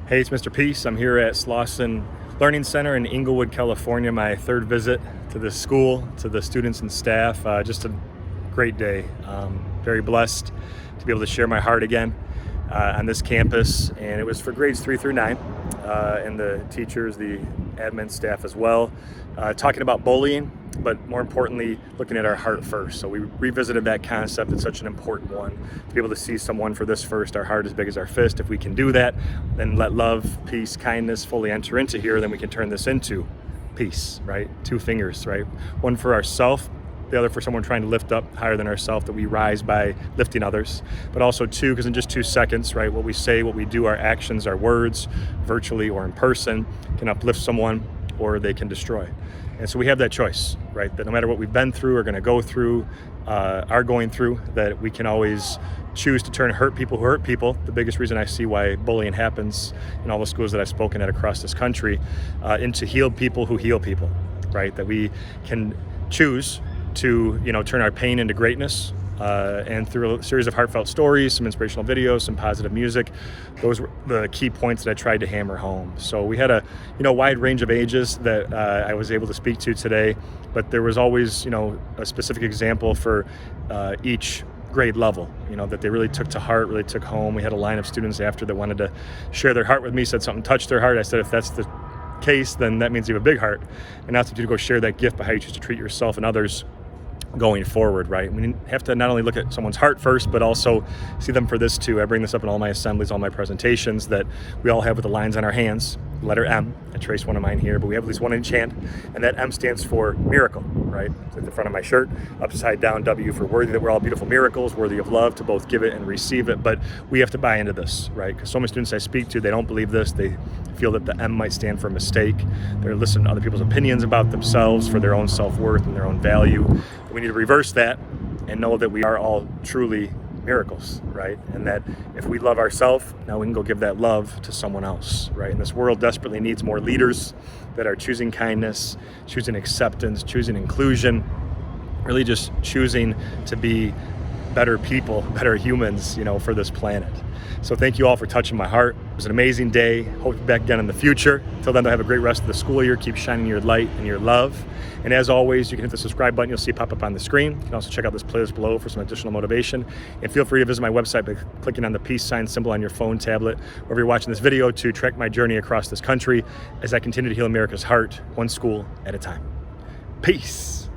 Hey, it's Mr. Peace. I'm here at Slauson Learning Center in Inglewood, California. My third visit to this school, to the students and staff. Just a great day. Very blessed to be able to share my heart again on this campus. And it was for grades 3 through 9 and the teachers, the admin staff as well, talking about bullying, but more importantly, looking at our heart first. So we revisited that concept. It's such an important one to be able to see someone for this first, our heart as big as our fist. If we can do that, then let love, peace, kindness fully enter into here, then we can turn this into peace, right? Two fingers, right? One for ourself, the other for someone trying to lift up higher than ourselves, that we rise by lifting others. But also two, because in just 2 seconds, right, what we say, what we do, our actions, our words, virtually or in person, can uplift someone or they can destroy. And so we have that choice, right? That no matter what we've been through, are going through, that we can always choose to turn hurt people who hurt people. The biggest reason I see why bullying happens in all the schools that I've spoken at across this country, into healed people who heal people, right? That we can choose to, turn our pain into greatness. And through a series of heartfelt stories, some inspirational videos, some positive music, those were the key points that I tried to hammer home. So we had a wide range of ages that I was able to speak to today, but there was always a specific example for each grade level, that they really took to heart, really took home. We had a line of students after that wanted to share their heart with me, said something touched their heart. I said, if that's the case, then that means you have a big heart, and now it's up to you to go share that gift by how you choose to treat yourself and others going forward, right? We have to not only look at someone's heart first, but also see them for this too. I bring this up in all my assemblies, all my presentations, that we all have with the lines on our hands, letter M. I traced one of mine here, but we have at least one in each hand, and that M stands for miracle, right? It's at the front of my shirt, upside down W for worthy, that we're all beautiful miracles, worthy of love, to both give it and receive it. But we have to buy into this, right? Because so many students I speak to, they don't believe this. They feel that the M might stand for mistake. They're listening to other people's opinions about themselves for their own self-worth and their own value. We need to reverse that and know that we are all truly miracles, right? And that if we love ourselves, now we can go give that love to someone else, right? And this world desperately needs more leaders that are choosing kindness, choosing acceptance, choosing inclusion, really just choosing to be better people, better humans, for this planet. So thank you all for touching my heart. It was an amazing day. Hope to be back again in the future. Until then, have a great rest of the school year. Keep shining your light and your love. And as always, you can hit the subscribe button. You'll see it pop up on the screen. You can also check out this playlist below for some additional motivation. And feel free to visit my website by clicking on the peace sign symbol on your phone, tablet, wherever you're watching this video, to track my journey across this country as I continue to heal America's heart, one school at a time. Peace.